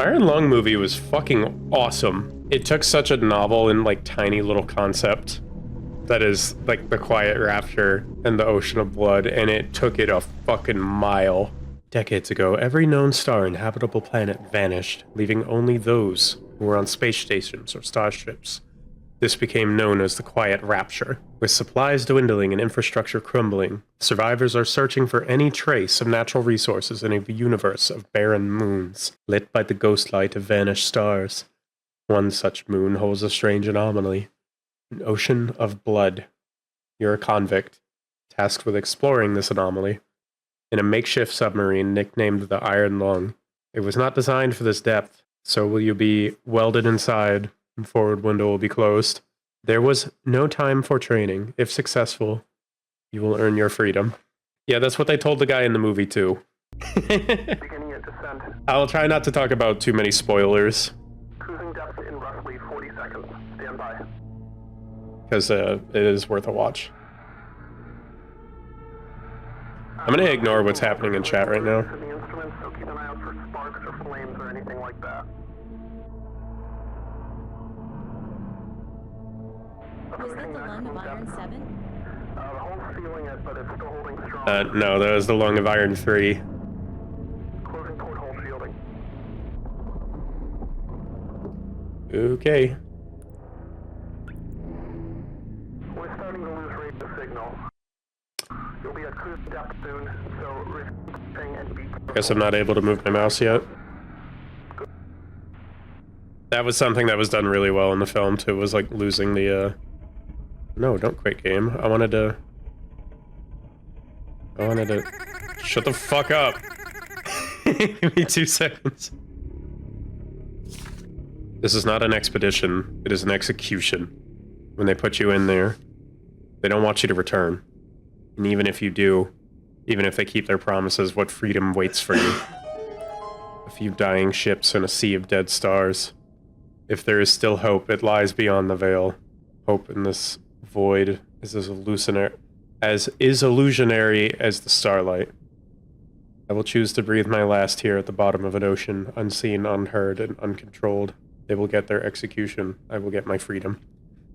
Iron Lung movie was fucking awesome. It took such a novel and like tiny little concept that is like the quiet rapture and the ocean of blood, and it took it a fucking mile. Decades ago, every known star and habitable planet vanished, leaving only those who were on space stations or starships. This became known as the Quiet Rapture. With supplies dwindling and infrastructure crumbling, survivors are searching for any trace of natural resources in a universe of barren moons, lit by the ghost light of vanished stars. One such moon holds a strange anomaly. An ocean of blood. You're a convict, tasked with exploring this anomaly. In a makeshift submarine nicknamed the Iron Lung. It was not designed for this depth, so will you be welded inside and forward window will be closed. There was no time for training. If successful, you will earn your freedom. Yeah, that's what they told the guy in the movie too. Beginning your descent. I'll try not to talk about too many spoilers. Cruising depth in roughly 40 seconds. Stand by. Because it is worth a watch. I'm going to ignore what's happening in chat right now. The instruments, so keep an eye out for sparks or flames or anything like that. Was that the lung of Iron 7? The hull's sealing it, but it's still holding strong. No, that was the Lung of Iron 3. Closing porthole shielding. Okay. We're starting to lose rate of signal. You'll be at cruise depth soon, so reaching and be. Guess I'm not able to move my mouse yet. That was something that was done really well in the film too, was like losing the No, don't quit game. I wanted to shut the fuck up. Give me 2 seconds. This is not an expedition, it is an execution. When they put you in there, they don't want you to return. And even if you do, even if they keep their promises, what freedom waits for you? A few dying ships and a sea of dead stars. If there is still hope, it lies beyond the veil. Hope in this void is as illusionary as the starlight. I will choose to breathe my last here at the bottom of an ocean, unseen, unheard, and uncontrolled. They will get their execution. I will get my freedom.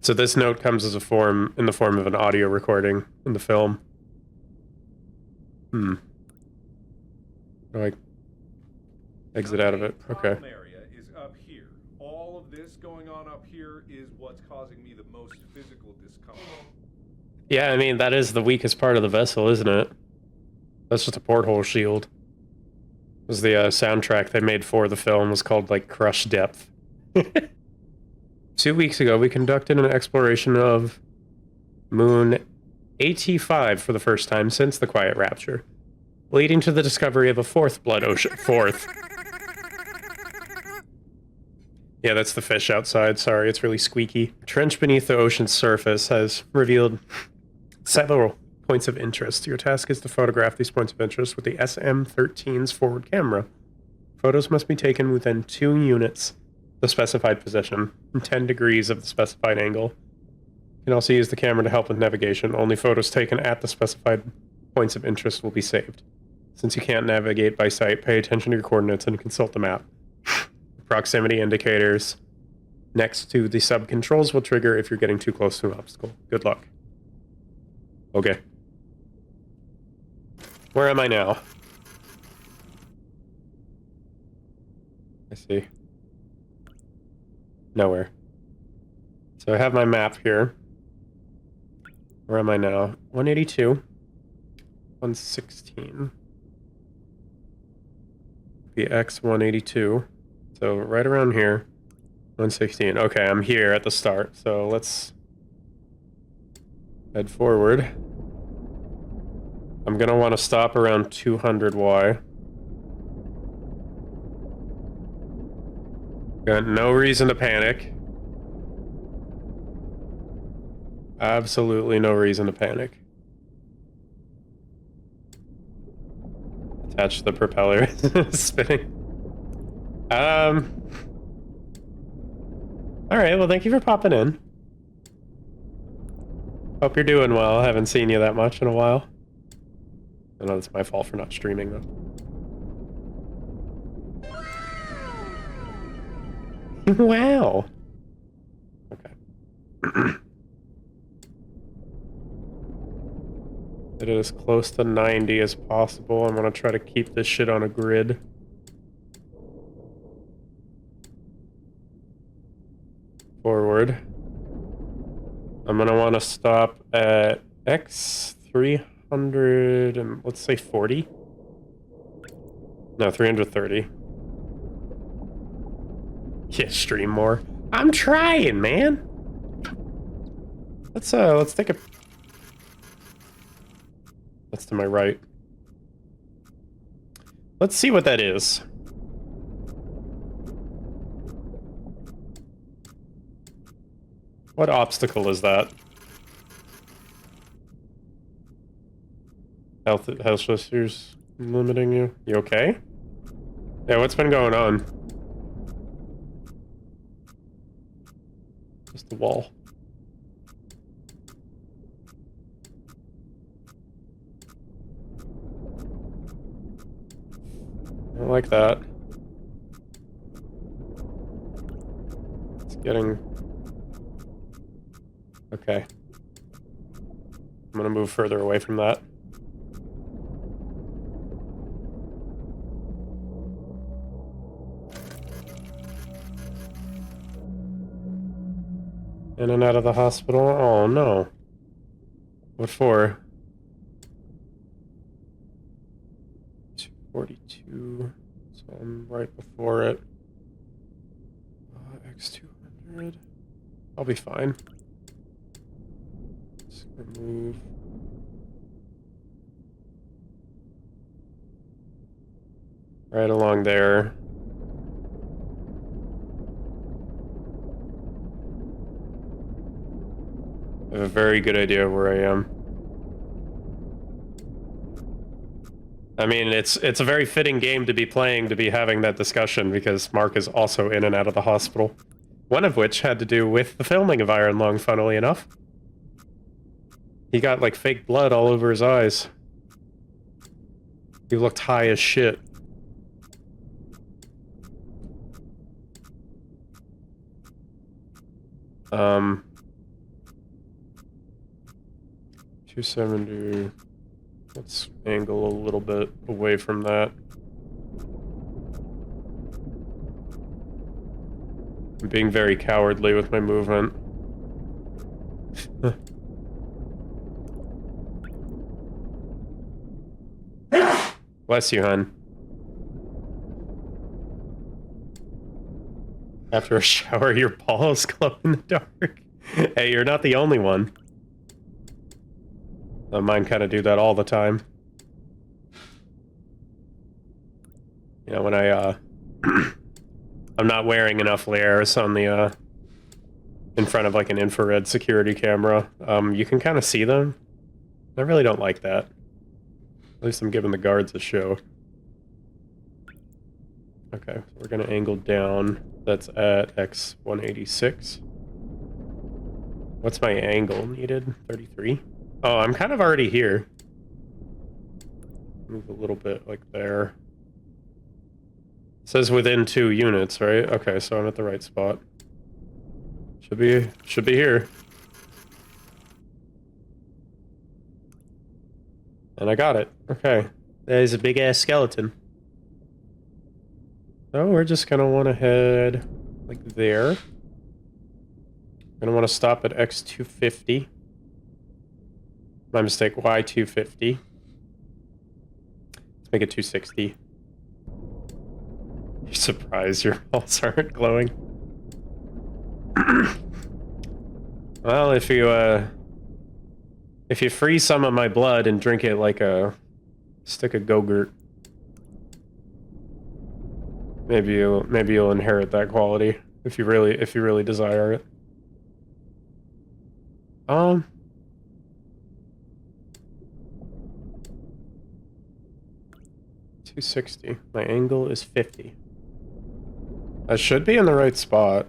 So this note comes as in the form of an audio recording in the film. Do I exit out of it? Okay. Area is up here. All of this going on up here is what's causing me the most physical discomfort. Yeah, I mean, that is the weakest part of the vessel, isn't it? That's just a porthole shield. It was the soundtrack they made for the film was called, like, Crush Depth. 2 weeks ago, we conducted an exploration of Moon AT5 for the first time since the Quiet Rapture, leading to the discovery of a fourth blood ocean. Yeah, that's the fish outside. Sorry, it's really squeaky. A trench beneath the ocean's surface has revealed several points of interest. Your task is to photograph these points of interest with the SM-13's forward camera. Photos must be taken within 2 units the specified position, and 10 degrees of the specified angle. You can also use the camera to help with navigation. Only photos taken at the specified points of interest will be saved. Since you can't navigate by sight, pay attention to your coordinates and consult the map. Proximity indicators next to the sub controls will trigger if you're getting too close to an obstacle. Good luck. Okay. Where am I now? I see. Nowhere. So I have my map here. Where am I now? 182. 116. BX 182. So right around here. 116. Okay, I'm here at the start. So let's head forward. I'm gonna want to stop around 200Y. Got no reason to panic. Absolutely no reason to panic. Attach the propeller. Spinning. Alright, well thank you for popping in. Hope you're doing well. I haven't seen you that much in a while. I know it's my fault for not streaming though. Wow. Okay. Get it as close to 90 as possible. I'm gonna try to keep this shit on a grid. Forward. I'm gonna want to stop at X 300 and let's say 40. No, 330. Yeah, stream more. I'm trying, man. Let's take a. That's to my right. Let's see what that is. What obstacle is that? Health issues limiting you? You okay? Yeah, what's been going on? Just the wall. I don't like that. It's getting... Okay. I'm gonna move further away from that. In and out of the hospital? Oh no. What for? 242. So I'm right before it. X200. I'll be fine. Just remove. Right along there. I have a very good idea of where I am. I mean, it's a very fitting game to be playing, to be having that discussion, because Mark is also in and out of the hospital. One of which had to do with the filming of Iron Lung, funnily enough. He got, like, fake blood all over his eyes. He looked high as shit. Um... 270. Let's angle a little bit away from that. I'm being very cowardly with my movement. Bless you, hun. After a shower, your balls glow in the dark. Hey, you're not the only one. Mine kind of do that all the time. You know, when I, I'm not wearing enough layers on the, in front of, like, an infrared security camera, you can kind of see them. I really don't like that. At least I'm giving the guards a show. Okay, so we're gonna angle down. That's at X186. What's my angle needed? 33? Oh, I'm kind of already here. Move a little bit like there. It says within 2 units, right? Okay, so I'm at the right spot. Should be here. And I got it. Okay. There's a big ass skeleton. So we're just gonna want to head like there. Gonna want to stop at X250. My mistake, Y250. Let's make it 260. You're surprised your balls aren't glowing. Well, if you freeze some of my blood and drink it like a stick of Go-Gurt, maybe you'll inherit that quality if you really desire it. 260. My angle is 50. I should be in the right spot.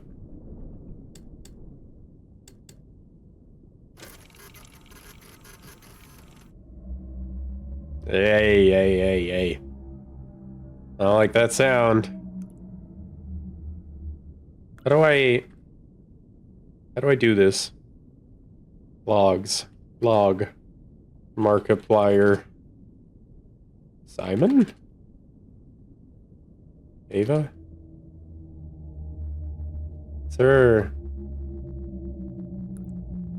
Hey. I don't like that sound. How do I do this? Logs. Log. Markiplier. Simon? Ava? Is there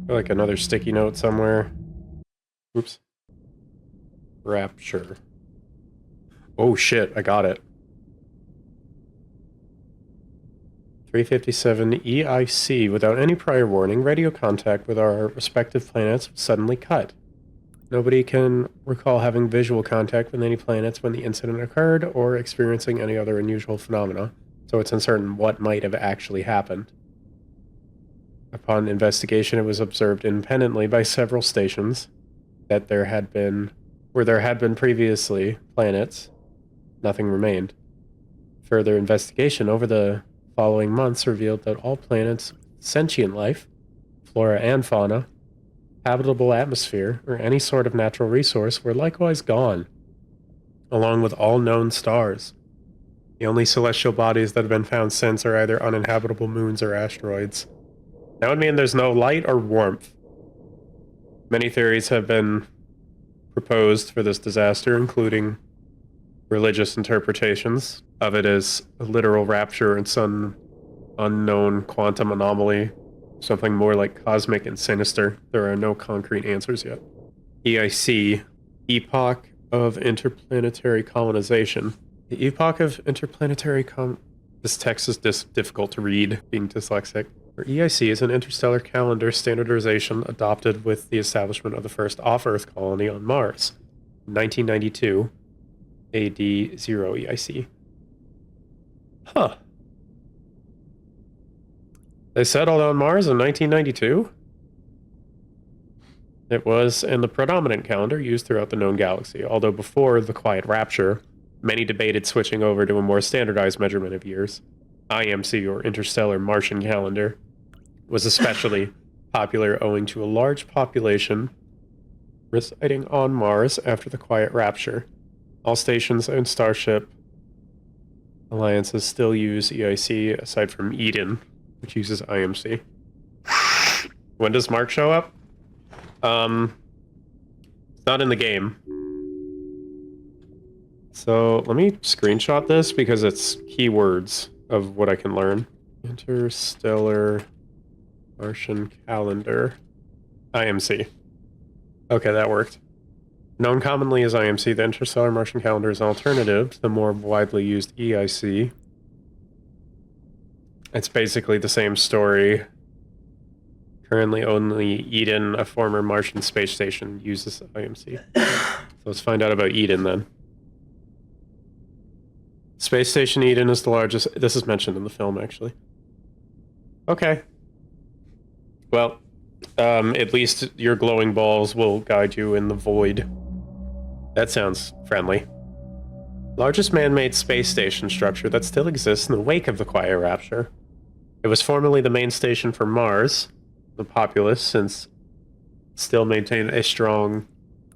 like another sticky note somewhere? Oops. Rapture. Oh shit, I got it. 357 EIC. Without any prior warning, radio contact with our respective planets was suddenly cut. Nobody can recall having visual contact with any planets when the incident occurred or experiencing any other unusual phenomena, so it's uncertain what might have actually happened. Upon investigation, it was observed independently by several stations that there had been previously planets. Nothing remained. Further investigation over the following months revealed that all planets with sentient life, flora and fauna, habitable atmosphere, or any sort of natural resource were likewise gone, along with all known stars. The only celestial bodies that have been found since are either uninhabitable moons or asteroids. That would mean there's no light or warmth. Many theories have been proposed for this disaster, including religious interpretations of it as a literal rapture and some unknown quantum anomaly, something more like cosmic and sinister. There are no concrete answers yet. EIC, Epoch of Interplanetary Colonization. The Epoch of Interplanetary This text is difficult to read, being dyslexic. Or EIC is an interstellar calendar standardization adopted with the establishment of the first off-Earth colony on Mars. 1992, AD 0 EIC. Huh. They settled on Mars in 1992? It was in the predominant calendar used throughout the known galaxy, although before the Quiet Rapture, many debated switching over to a more standardized measurement of years. IMC, or Interstellar Martian Calendar, was especially popular owing to a large population residing on Mars after the Quiet Rapture. All stations and Starship alliances still use EIC, aside from Eden, which uses IMC. When does Mark show up? It's not in the game. So let me screenshot this because it's keywords of what I can learn. Interstellar Martian Calendar. IMC. Okay, that worked. Known commonly as IMC, the Interstellar Martian Calendar is an alternative to the more widely used EIC. It's basically the same story. Currently only Eden, a former Martian space station, uses IMC. So let's find out about Eden then. Space Station Eden is the largest... This is mentioned in the film, actually. Okay. Well, at least your glowing balls will guide you in the void. That sounds friendly. Largest man-made space station structure that still exists in the wake of the Quiet Rapture. It was formerly the main station for Mars, the populace, since still maintain a strong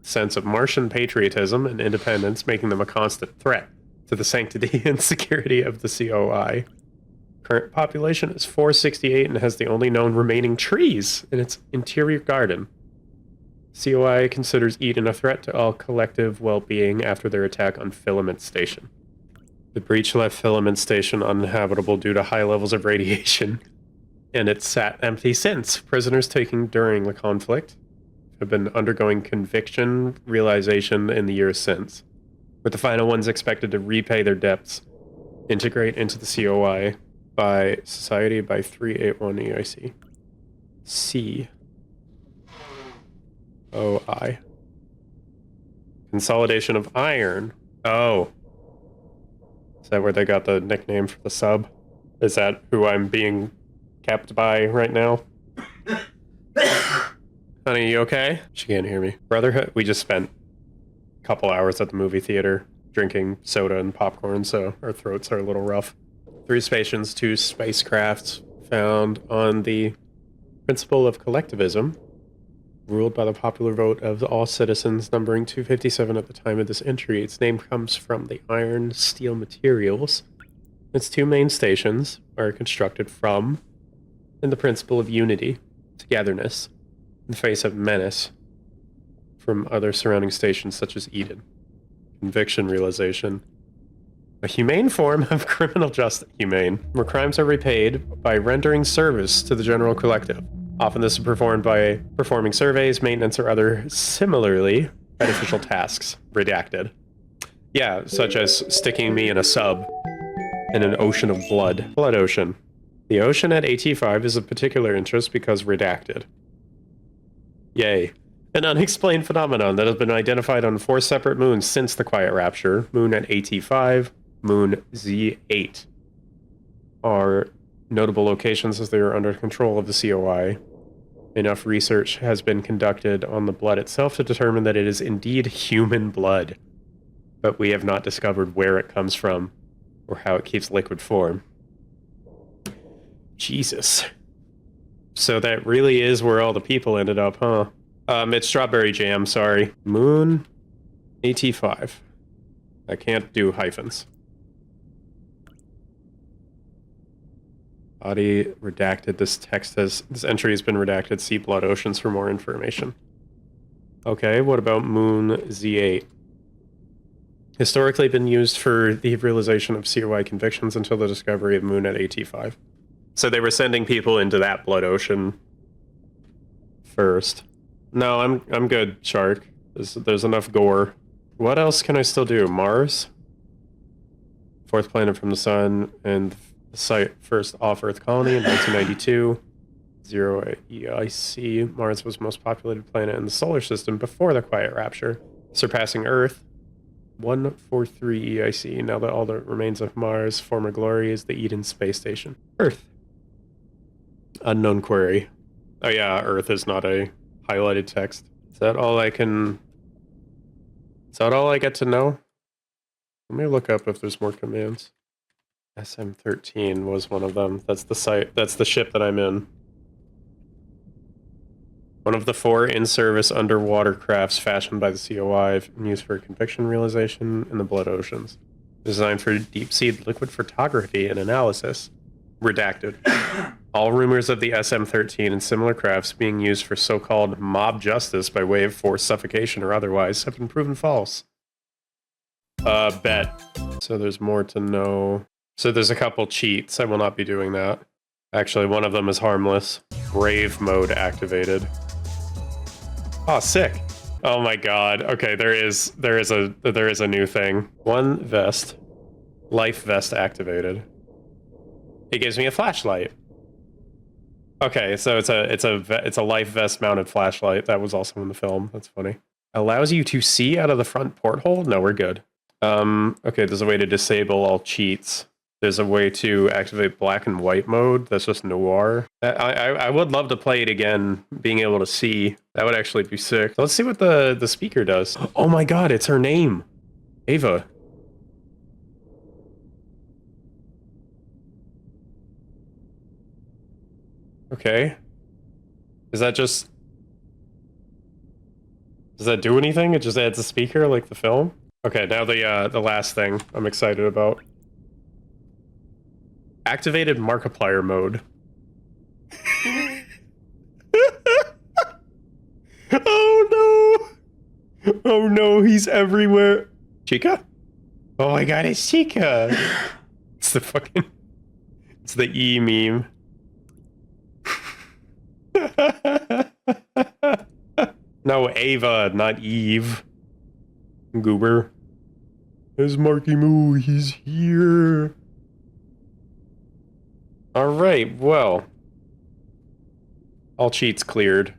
sense of Martian patriotism and independence, making them a constant threat to the sanctity and security of the COI. Current population is 468 and has the only known remaining trees in its interior garden. COI considers Eden a threat to all collective well-being after their attack on Filament Station. The breach left Filament Station uninhabitable due to high levels of radiation, and it's sat empty since. Prisoners taken during the conflict have been undergoing conviction realization in the years since, with the final ones expected to repay their debts, integrate into the COI by Society by 381 EIC. COI. Consolidation of Iron. Oh. Is that where they got the nickname for the sub? Is that who I'm being kept by right now? Honey, you okay? She can't hear me. Brotherhood? We just spent a couple hours at the movie theater drinking soda and popcorn, so our throats are a little rough. 3 stations, 2 spacecrafts found on the principle of collectivism, ruled by the popular vote of all citizens, numbering 257 at the time of this entry. Its name comes from the iron steel materials Its two main stations are constructed from and the principle of unity, togetherness, in the face of menace from other surrounding stations such as Eden. Conviction realization. A humane form of criminal justice. Humane. Where crimes are repaid by rendering service to the general collective. Often this is performed by performing surveys, maintenance, or other similarly beneficial tasks. Redacted. Yeah, such as sticking me in a sub in an ocean of blood. Blood ocean. The ocean at AT5 is of particular interest because redacted. Yay. An unexplained phenomenon that has been identified on 4 separate moons since the Quiet Rapture. Moon at AT5, Moon Z8 are notable locations as they are under control of the COI. Enough research has been conducted on the blood itself to determine that it is indeed human blood, but we have not discovered where it comes from or how it keeps liquid form. Jesus. So that really is where all the people ended up, huh? It's strawberry jam, sorry. Moon AT5. I can't do hyphens. Body redacted. This entry has been redacted. See Blood Oceans for more information. Okay, what about Moon Z8? Historically been used for the realization of COI convictions until the discovery of Moon at AT5. So they were sending people into that blood ocean first. No, I'm good, Shark. There's enough gore. What else can I still do? Mars? Fourth planet from the sun, and the site first off-Earth colony in 1992. 0 EIC. Mars was the most populated planet in the solar system before the Quiet Rapture, surpassing Earth. 143 EIC. Now that all that remains of Mars' former glory is the Eden space station. Earth. Unknown query. Oh yeah, Earth is not a highlighted text. Is that all I can... Is that all I get to know? Let me look up if there's more commands. SM-13 was one of them. That's the site. That's the ship that I'm in. One of the 4 in-service underwater crafts fashioned by the COI and used for conviction realization in the blood oceans. Designed for deep-sea liquid photography and analysis. Redacted. All rumors of the SM-13 and similar crafts being used for so-called mob justice by way of forced suffocation or otherwise have been proven false. Bet. So there's more to know. So there's a couple cheats. I will not be doing that. Actually, one of them is harmless. Brave mode activated. Oh, sick. Oh my god. Okay, there is a new thing. One vest. Life vest activated. It gives me a flashlight. Okay, so it's a life vest mounted flashlight. That was also in the film. That's funny. Allows you to see out of the front porthole? No, we're good. Okay, there's a way to disable all cheats. There's a way to activate black and white mode. That's just noir. I would love to play it again, being able to see. That would actually be sick. Let's see what the speaker does. Oh my god, it's her name. Ava. Okay. Is that just... Does that do anything? It just adds a speaker like the film? Okay, now the last thing I'm excited about. Activated Markiplier mode. Oh no! Oh no, he's everywhere. Chica? Oh my god, it's Chica! It's the fucking... It's the E meme. No, Ava, not Eve. Goober. There's Marky Moo, he's here. Alright, well. All cheats cleared.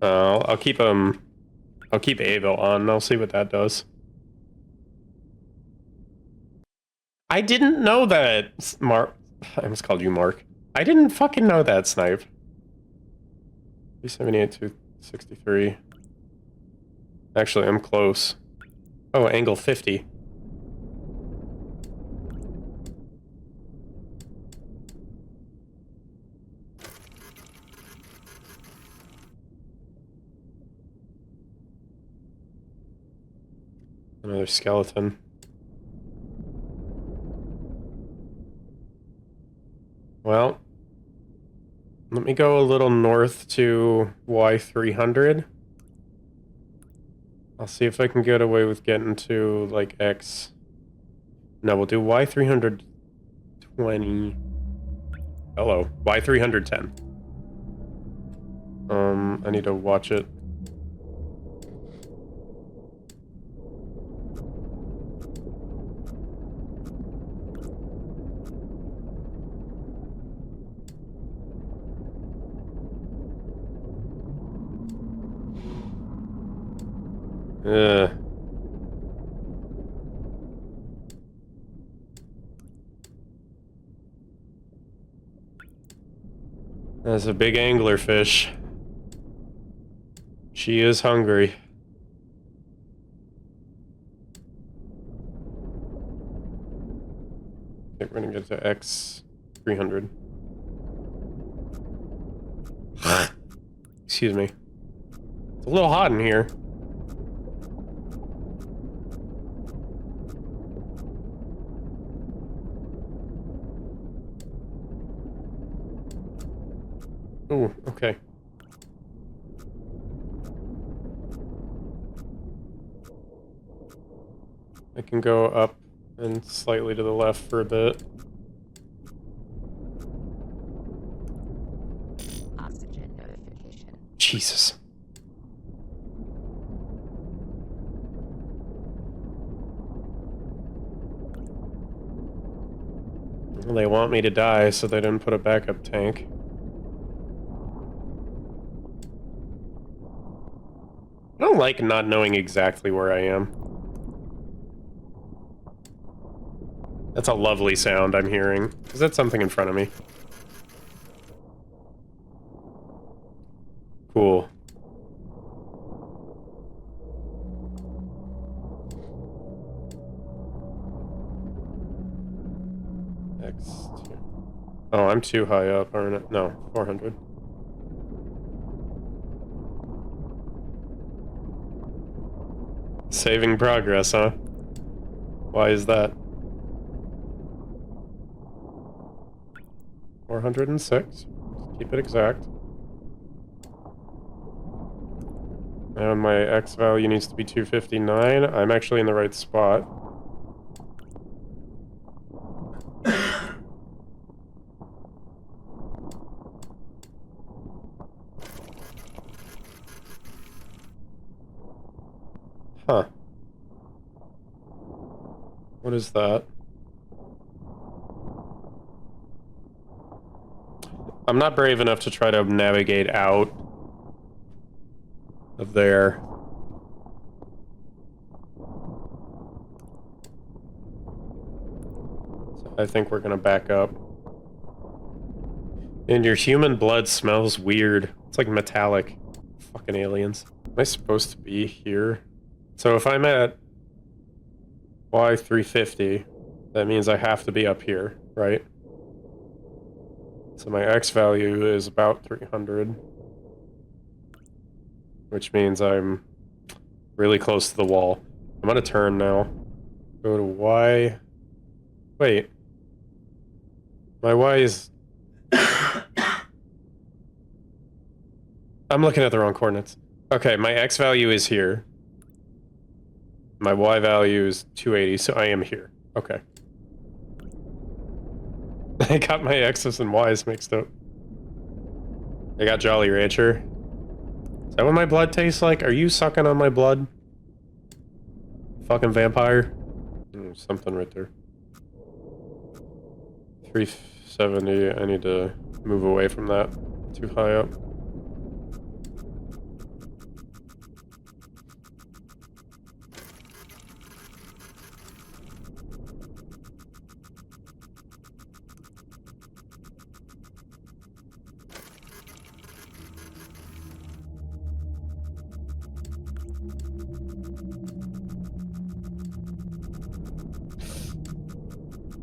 I'll keep Ava on, I'll see what that does. I didn't know that, Mark. I almost called you Mark. I didn't fucking know that, Snipe. 378 to 63. Actually, I'm close. Oh, angle 50. Another skeleton. Well, let me go a little north to Y300. I'll see if I can get away with getting to, like, X. No, we'll do Y320. Hello. Y310. I need to watch it. Ugh. That's a big anglerfish. She is hungry. Okay, we're gonna get to X300. Excuse me. It's a little hot in here. Ooh, okay. I can go up and slightly to the left for a bit. Oxygen notification. Jesus. Well, they want me to die, so they didn't put a backup tank. I don't like not knowing exactly where I am. That's a lovely sound I'm hearing. Is that something in front of me? Cool. X2. Oh, I'm too high up, aren't I? No, 400. Saving progress, huh? Why is that? 406. Keep it exact. And my X value needs to be 259. I'm actually in the right spot. Huh. What is that? I'm not brave enough to try to navigate out of there. So I think we're gonna back up. And your human blood smells weird. It's like metallic. Fucking aliens. Am I supposed to be here? So if I'm at Y350, that means I have to be up here, right? So my X value is about 300. Which means I'm really close to the wall. I'm gonna turn now. Go to Y. Wait. My Y is... I'm looking at the wrong coordinates. Okay, my X value is here. My Y value is 280, so I am here. Okay. I got my X's and Y's mixed up. I got Jolly Rancher. Is that what my blood tastes like? Are you sucking on my blood? Fucking vampire? Something right there. 370, I need to move away from that. Too high up.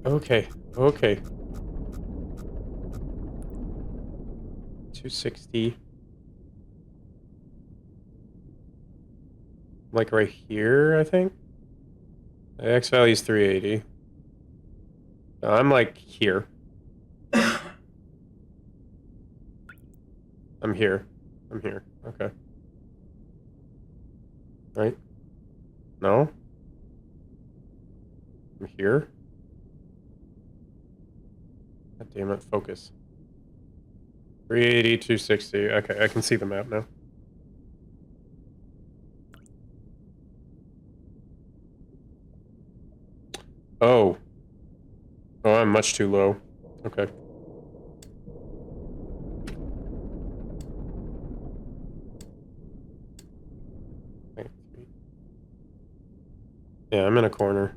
Okay, okay. 260. Like right here, I think? The X value is 380. I'm like here. I'm here. I'm here. Okay. Right? No? I'm here? God damn it, focus. 380, 260. Okay, I can see the map now. Oh. Oh, I'm much too low. Okay. Yeah, I'm in a corner.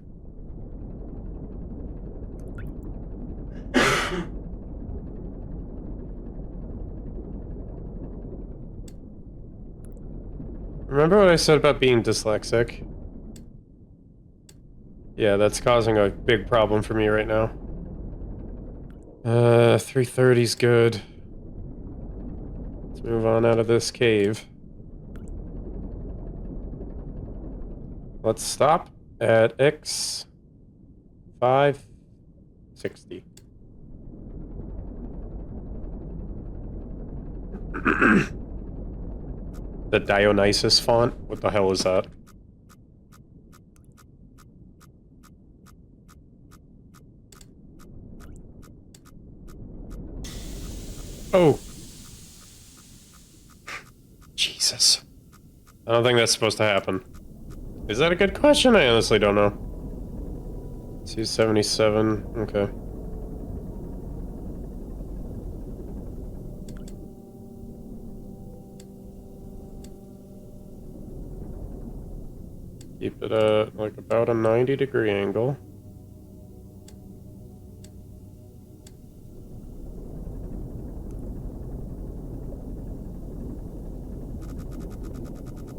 Remember what I said about being dyslexic? Yeah, that's causing a big problem for me right now. 330's good. Let's move on out of this cave. Let's stop at X 560. The Dionysus font? What the hell is that? Oh. Jesus. I don't think that's supposed to happen. Is that a good question? I honestly don't know. 277. Okay. Keep it at like about a 90-degree angle.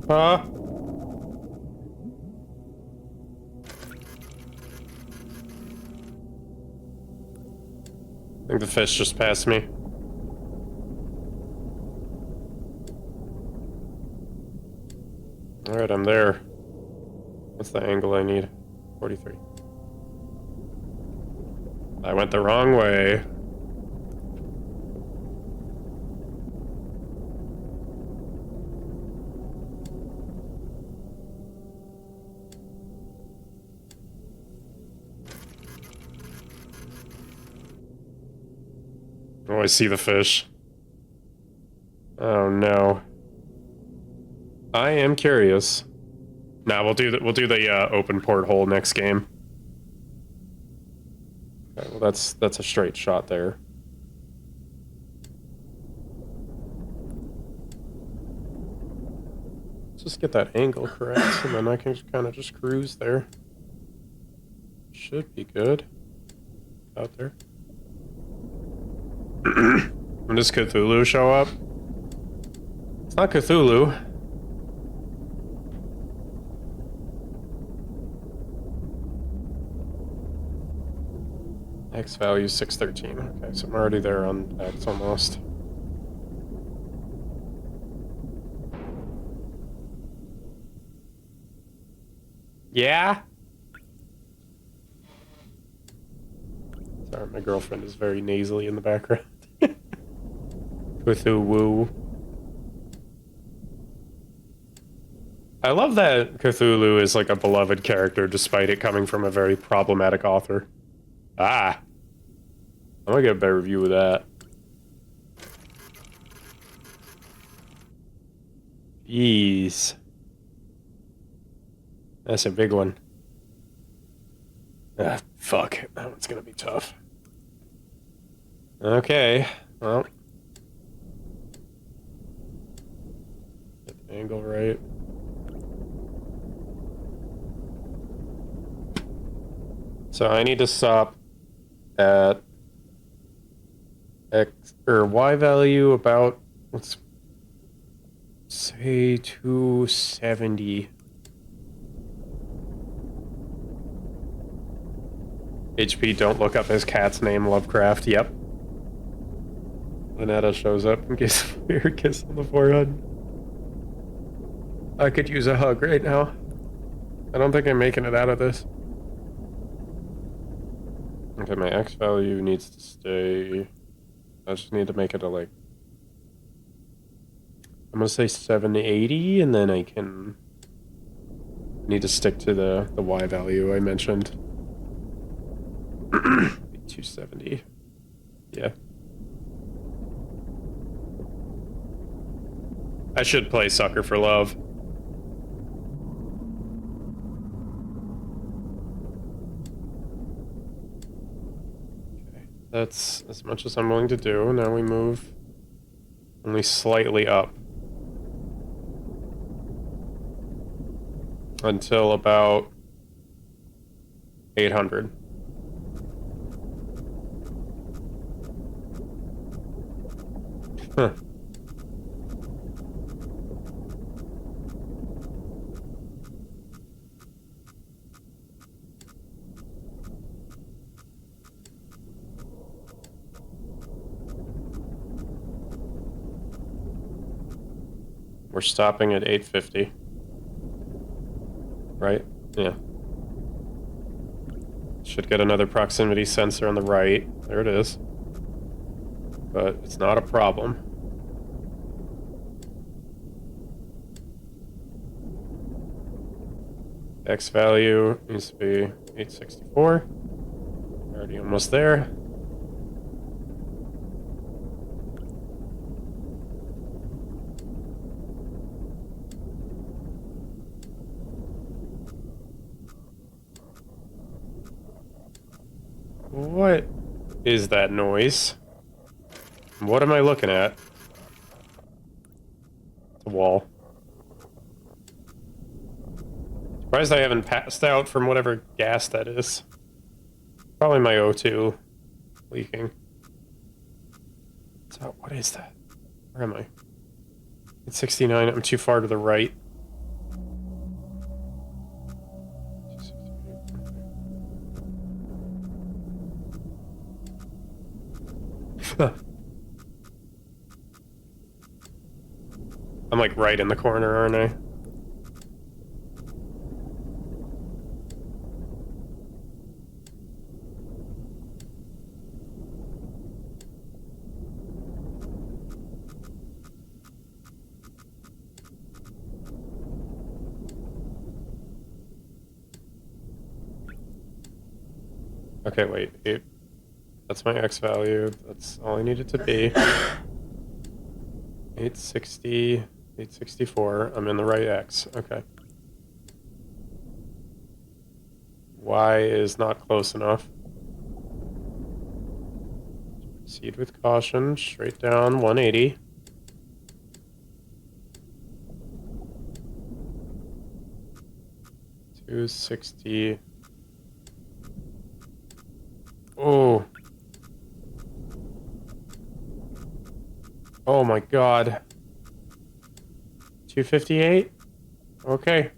Huh? I think the fish just passed me. Alright, I'm there. What's the angle I need? 43. I went the wrong way. Oh, I see the fish. Oh no. I am curious. Nah, we'll do the open porthole next game. Okay, well that's a straight shot there. Let's just get that angle correct, and then I can kind of just cruise there. Should be good. Out there. When does Cthulhu show up? It's not Cthulhu. X value 613. Okay, so I'm already there on X almost. Yeah? Sorry, my girlfriend is very nasally in the background. Cthulhu. I love that Cthulhu is like a beloved character despite it coming from a very problematic author. Ah. I'm gonna get a better view of that. Jeez. That's a big one. Ah, fuck. That one's gonna be tough. Okay, well. Get the angle right. So I need to stop at X or Y value about, let's say 270. HP, don't look up his cat's name, Lovecraft. Yep. Vanetta shows up and gives a weird kiss on the forehead. I could use a hug right now. I don't think I'm making it out of this. Okay, my X value needs to stay. I just need to make it a like I'm gonna say 780, and then I can need to stick to the Y value I mentioned. 270. Yeah. I should play Sucker for Love. Okay, that's as much as I'm willing to do. Now we move only slightly up. Until about 800. Huh. We're stopping at 850. Right? Yeah. Should get another proximity sensor on the right. There it is. But it's not a problem. X value needs to be 864. Already almost there. What is that noise? What am I looking at? It's a wall. Surprised I haven't passed out from whatever gas that is. Probably my O2 leaking. So, what is that? Where am I? It's 69. I'm too far to the right. I'm like right in the corner, aren't I? Okay, wait. That's my X value. That's all I need it to be. 860, 864. I'm in the right X. Okay. Y is not close enough. Proceed with caution. Straight down, 180. $260. Oh. Oh my god. 258? Okay.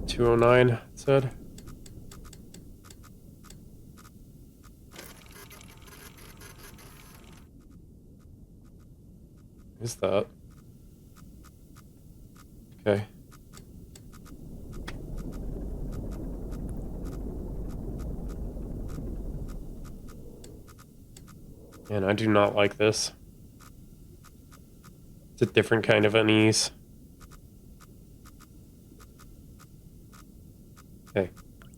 $209, it said. Is that? Okay. Man, I do not like this. It's a different kind of unease. Okay.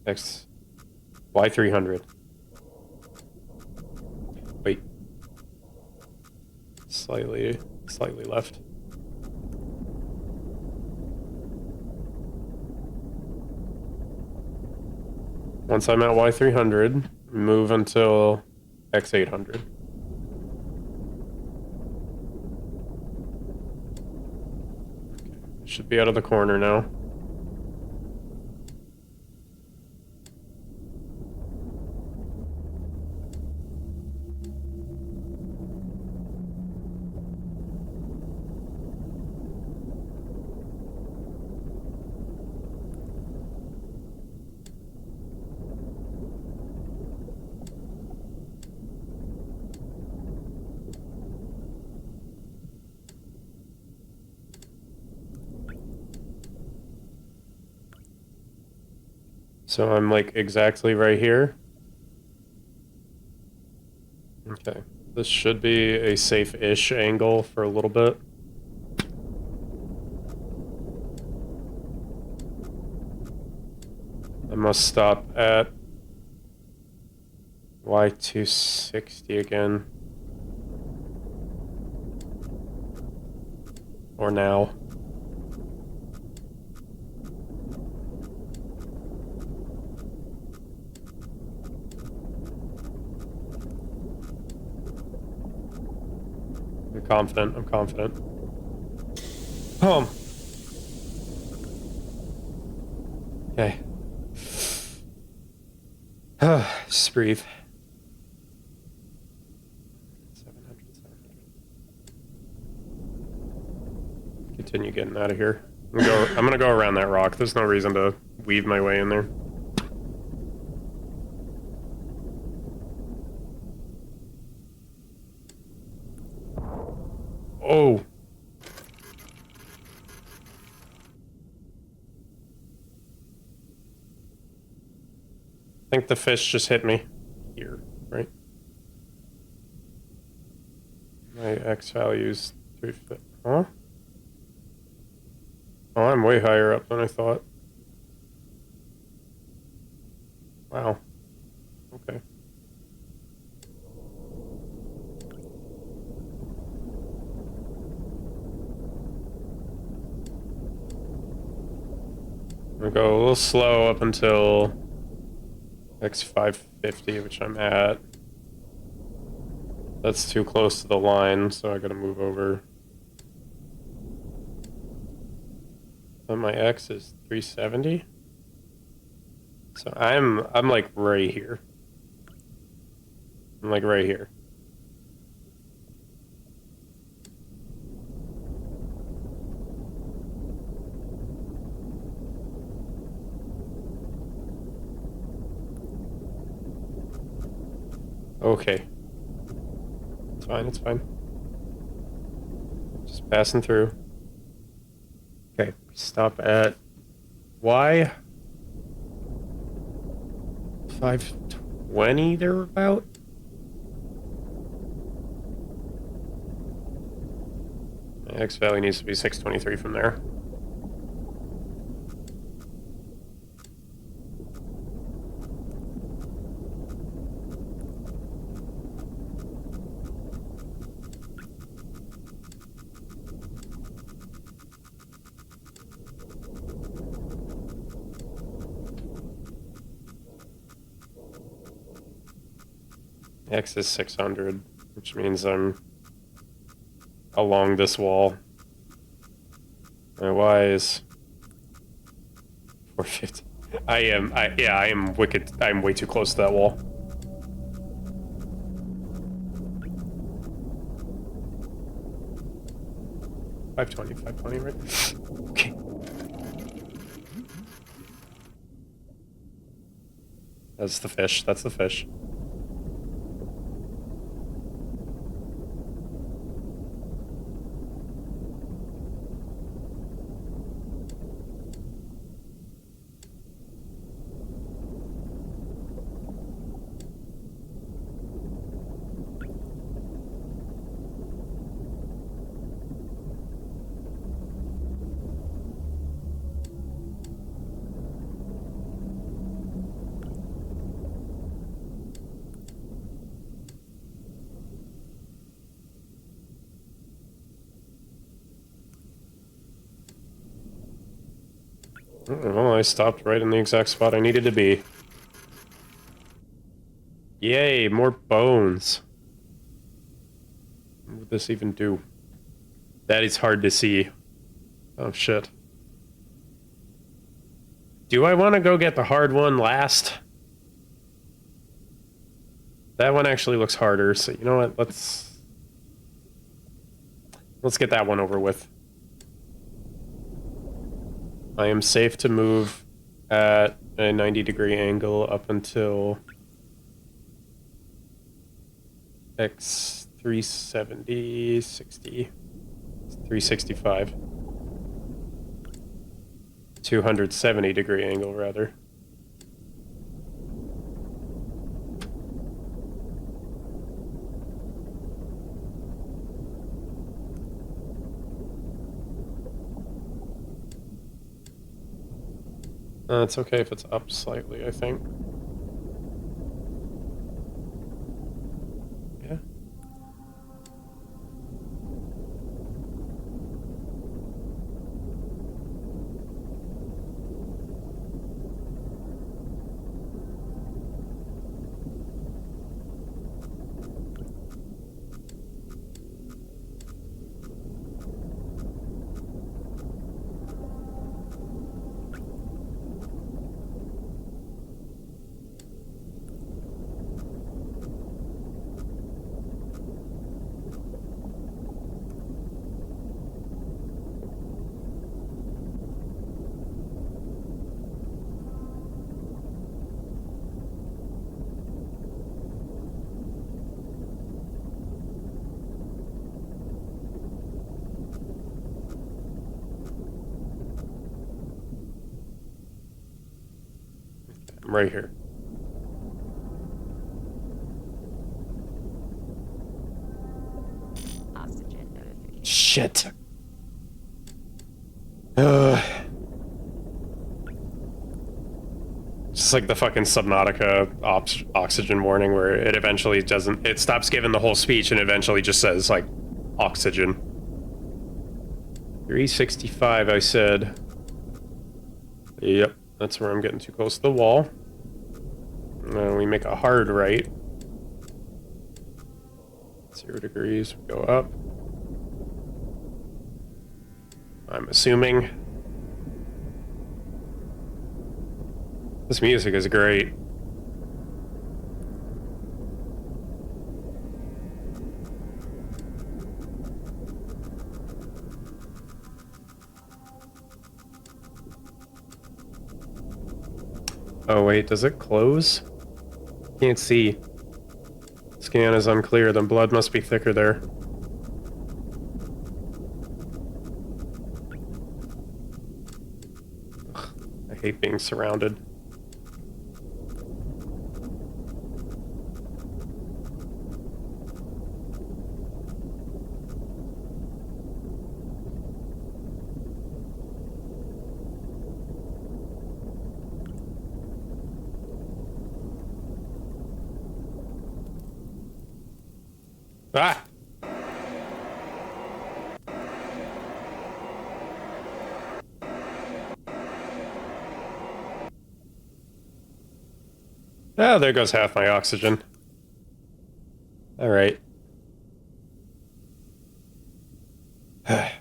Next. Y300. Wait. Slightly left. Once I'm at Y300, move until X800. Should be out of the corner now. So I'm like exactly right here. Okay, This should be a safe-ish angle for a little bit. I must stop at Y260 again. Or now. I'm confident, I'm confident. Okay. Just breathe. 700. Continue getting out of here. I'm gonna go around that rock. There's no reason to weave my way in there. Oh. I think the fish just hit me here, right? My X value's 350. Huh? Oh, I'm way higher up than I thought. Wow. Okay. I'm gonna go a little slow up until X550, which I'm at. That's too close to the line, so I gotta move over. And my X is 370. So I'm like right here. I'm like right here. Okay. It's fine, it's fine. Just passing through. Okay, stop at Y 520 thereabout. My X value needs to be 623 from there. X is 600, which means I'm along this wall. My Y is 450. I am wicked. I'm way too close to that wall. Five twenty, right? Okay. That's the fish. That's the fish. Well, I stopped right in the exact spot I needed to be. Yay, more bones. What would this even do? That is hard to see. Oh, shit. Do I want to go get the hard one last? That one actually looks harder, so you know what? Let's get that one over with. I am safe to move at a 90-degree angle up until X 370, 60, 365. 270-degree angle, rather. It's okay if it's up slightly, I think. Yeah. I'm right here. Oxygen notification. Shit. Ugh. Just like the fucking Subnautica oxygen warning where it eventually doesn't, it stops giving the whole speech and eventually just says, like, oxygen. 365, I said. Yep, that's where I'm getting too close to the wall. We make a hard right. 0 degrees, we go up. I'm assuming. This music is great. Oh wait, does it close? Can't see. Scan is unclear, then blood must be thicker there. Ugh, I hate being surrounded. Ah! Oh, there goes half my oxygen. Alright. I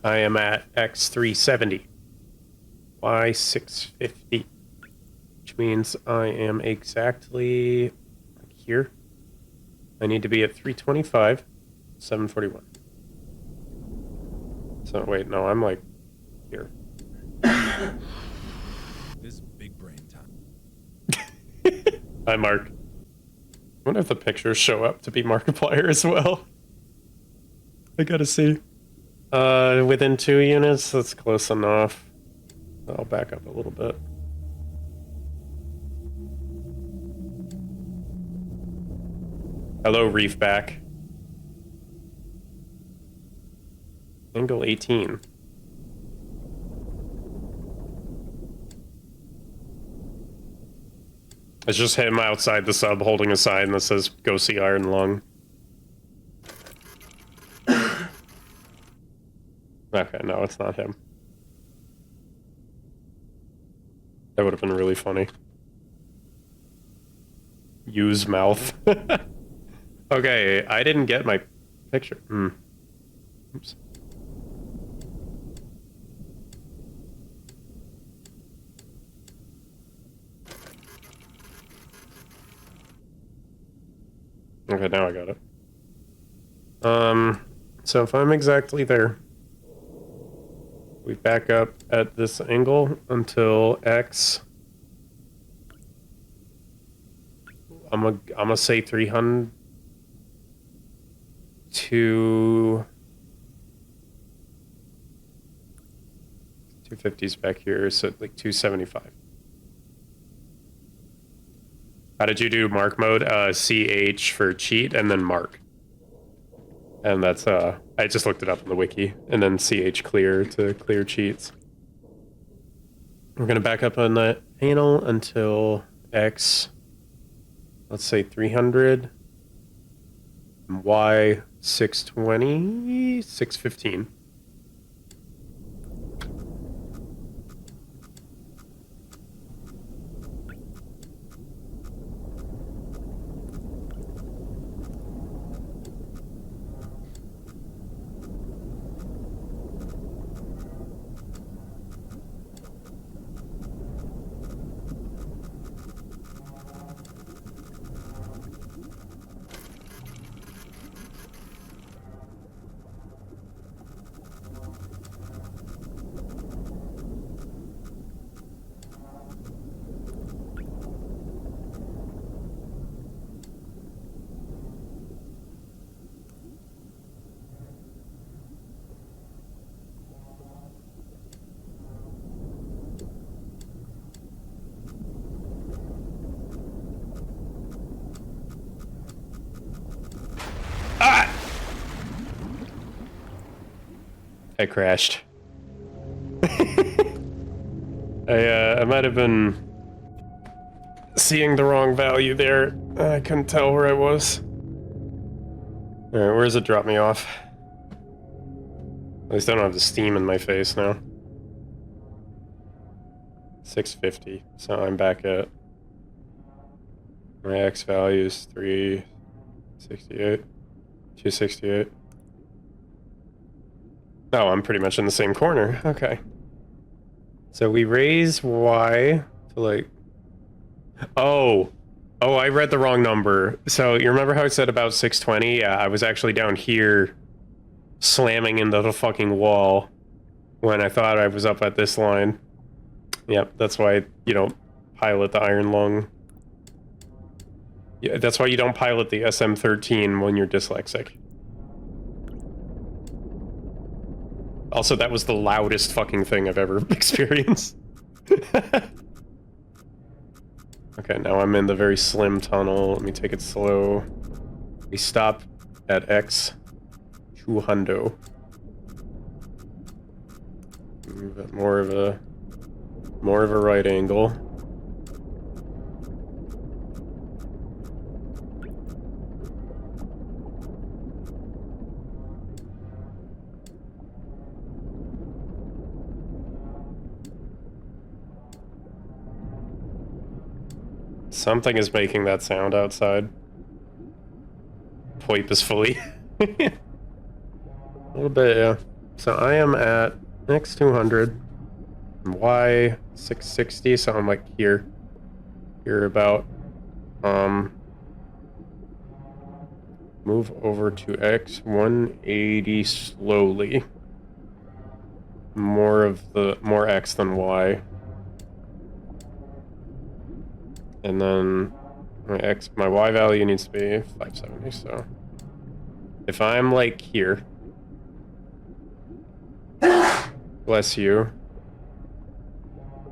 am at X370. Y650. Which means I am exactly here. I need to be at 325, 741. So, wait, no, I'm like here. This is big brain time. Hi, Mark. I wonder if the pictures show up to be Markiplier as well. I gotta see. Within 2 units, that's close enough. I'll back up a little bit. Hello, Reef back. Angle 18. It's just him outside the sub holding a sign that says, "Go see Iron Lung." Okay, no, it's not him. That would have been really funny. Use mouth. Okay, I didn't get my picture. Oops. Okay, now I got it. So if I'm exactly there, we back up at this angle until X. I'm gonna say 300 to 250's back here, so like 275. How did you do Mark mode? CH for cheat and then Mark. And that's I just looked it up in the wiki, and then CH clear to clear cheats. We're gonna back up on that panel until X, let's say 300, and Y 620, 615. I crashed. I might have been seeing the wrong value there. I couldn't tell where I was. Alright, where does it drop me off? At least I don't have the steam in my face now. 650, so I'm back at my X value is 368, 268. Oh, I'm pretty much in the same corner. Okay. So we raise Y to like... Oh, I read the wrong number. So you remember how I said about 620? Yeah, I was actually down here slamming into the fucking wall when I thought I was up at this line. Yep, that's why you don't pilot the Iron Lung. Yeah, that's why you don't pilot the SM-13 when you're dyslexic. Also, that was the loudest fucking thing I've ever experienced. Okay, now I'm in the very slim tunnel. Let me take it slow. We stop at X 200. Move at more of a right angle. Something is making that sound outside. Poip is fully. A little bit, yeah. So I am at X 200, Y 660, so I'm like here about. Move over to X 180 slowly. More X than Y. And then my Y value needs to be 570, so if I'm like here, bless you,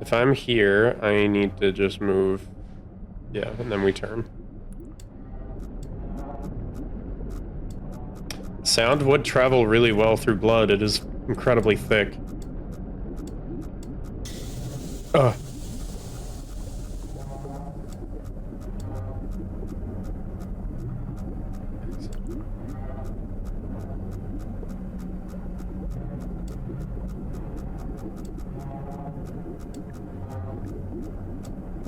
if I'm here, I need to just move, yeah, and then we turn. Sound would travel really well through blood. It is incredibly thick. Ugh.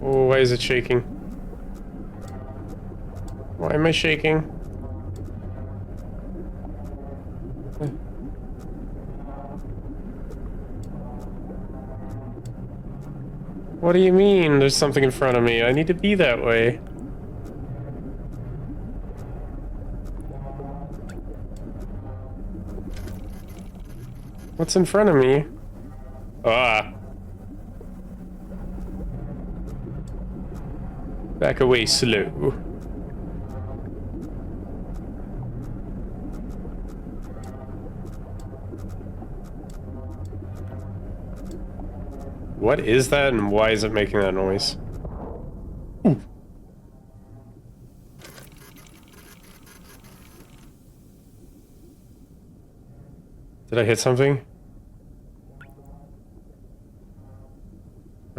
Oh, why is it shaking? Why am I shaking? What do you mean there's something in front of me? I need to be that way. What's in front of me? Ah. Back away slow. What is that and why is it making that noise? Ooh. Did I hit something?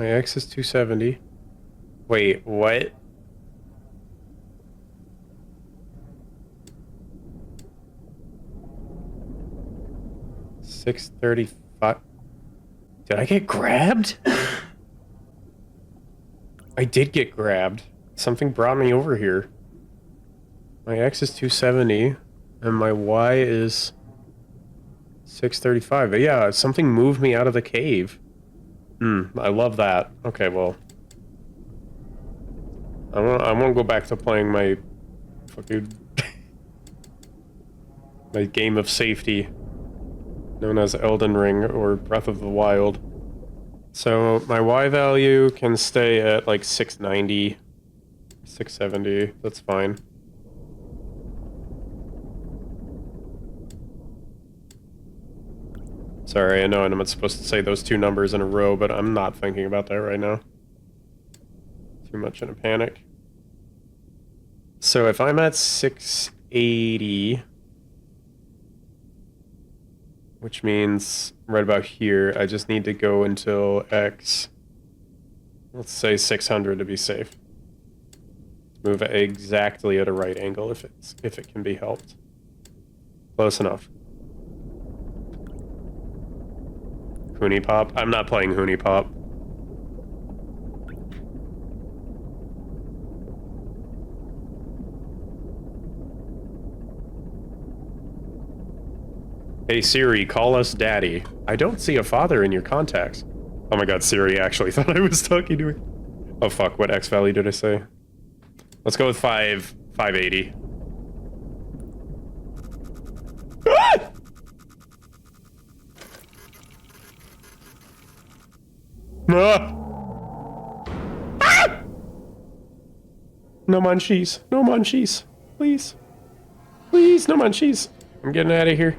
My X is 270. Wait, what? $635. Did I get grabbed? I did get grabbed. Something brought me over here. My X is 270, and my Y is 635. But yeah, something moved me out of the cave. I love that. Okay, well, I won't go back to playing my fucking my game of safety, known as Elden Ring or Breath of the Wild. So my Y value can stay at like 690, 670. That's fine. Sorry, I know I'm not supposed to say those two numbers in a row, but I'm not thinking about that right now. Too much in a panic. So if I'm at 680, which means right about here, I just need to go until X. Let's say 600 to be safe. Move it exactly at a right angle if it can be helped. Close enough. Hoonie Pop? I'm not playing Hoonie Pop. Hey Siri, call us daddy. I don't see a father in your contacts. Oh my god, Siri actually thought I was talking to her. Oh fuck, what X value did I say? Let's go with 580. Ah! Ah! Ah! No munchies. No munchies. Please. Please, no munchies. I'm getting out of here.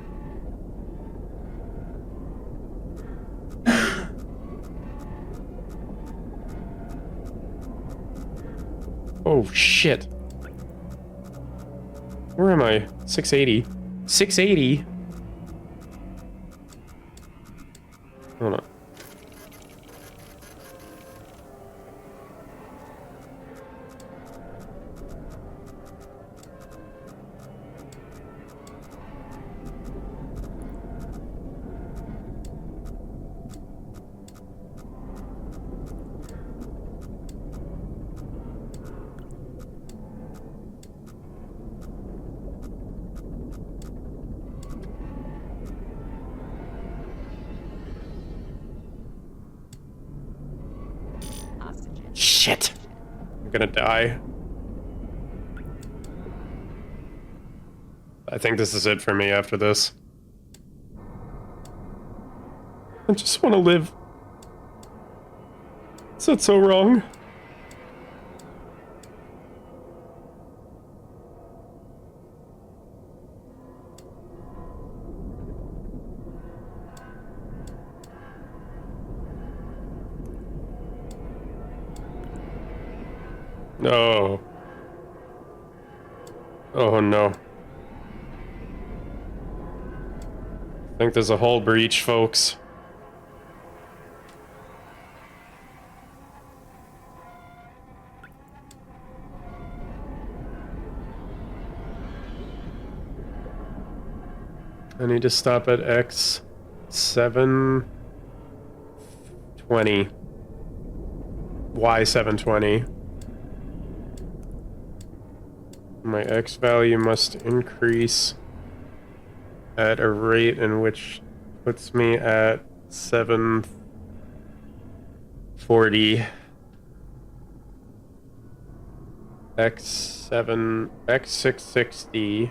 Oh, shit. Where am I? 680. 680? Hold on. Shit. I'm gonna die. I think this is it for me after this. I just want to live. Is that so wrong? No. Oh no. I think there's a hull breach, folks. I need to stop at X 720. Y 720. My X value must increase at a rate in which puts me at 740. X7, X660,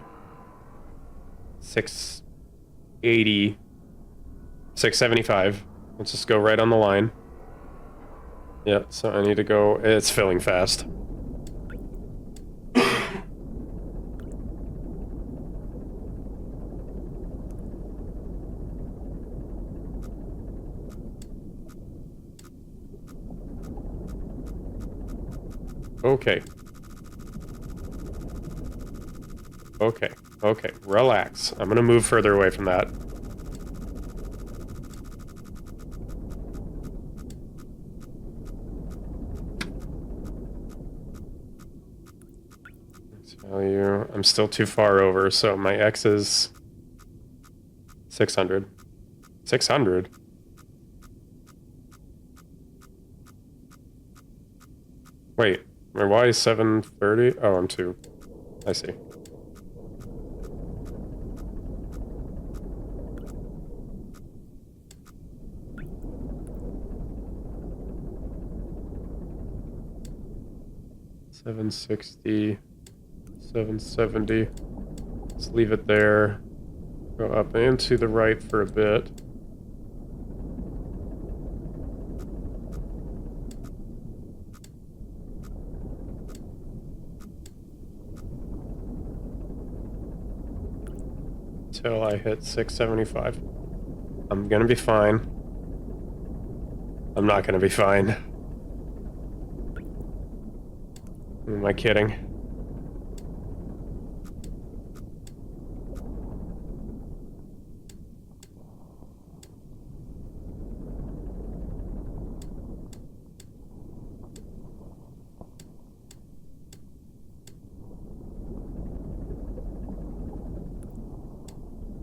680, 675. Let's just go right on the line. Yep, so I need to go, it's filling fast. Okay. Okay. Okay. Relax. I'm gonna move further away from that. I'm still too far over, so my X is 600. 600? Wait, my Y is 730? Oh, I'm 2. I see. $760, $770. Let's leave it there. Go up and to the right for a bit. Till I hit 675. I'm gonna be fine. I'm not gonna be fine. Who am I kidding?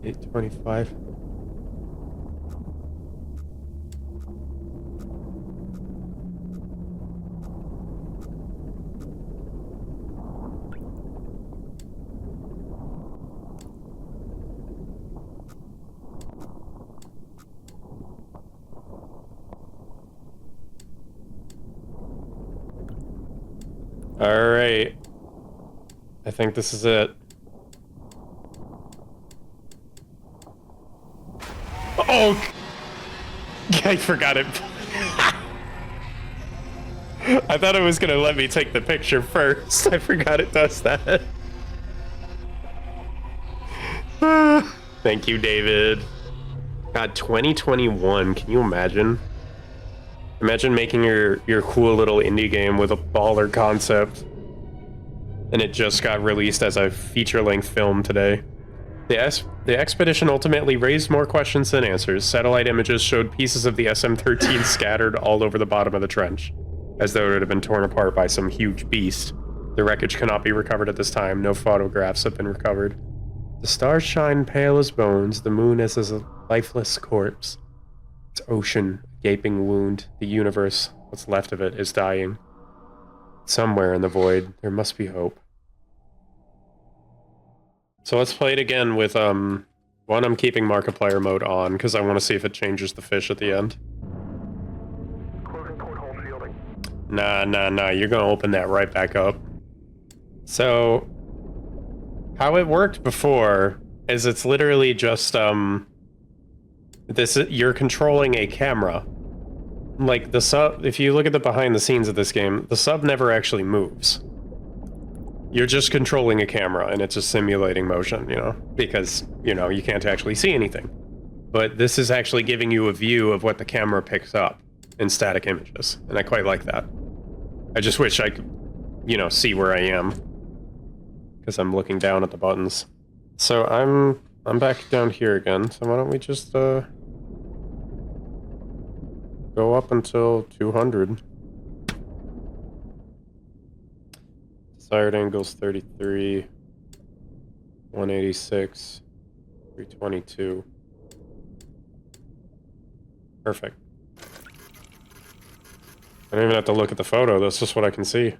$825. All right. I think this is it. Oh! I forgot it. I thought it was gonna let me take the picture first. I forgot it does that. Thank you, David. God, 2021. Can you imagine? Imagine making your cool little indie game with a baller concept, and it just got released as a feature-length film today. The expedition ultimately raised more questions than answers. Satellite images showed pieces of the SM-13 scattered all over the bottom of the trench, as though it had been torn apart by some huge beast. The wreckage cannot be recovered at this time. No photographs have been recovered. The stars shine pale as bones. The moon is as a lifeless corpse. Its ocean, a gaping wound. The universe, what's left of it, is dying. Somewhere in the void, there must be hope. So let's play it again with, one, I'm keeping Markiplier mode on, because I want to see if it changes the fish at the end. Closing porthole shielding. Nah, you're gonna open that right back up. So, how it worked before is it's literally just, you're controlling a camera. Like, the sub, if you look at the behind the scenes of this game, the sub never actually moves. You're just controlling a camera, and it's just simulating motion, you know? Because, you know, you can't actually see anything. But this is actually giving you a view of what the camera picks up in static images, and I quite like that. I just wish I could, you know, see where I am, because I'm looking down at the buttons. So I'm back down here again, so why don't we just, go up until 200. Desired angles 33, 186, 322. Perfect. I don't even have to look at the photo, that's just what I can see.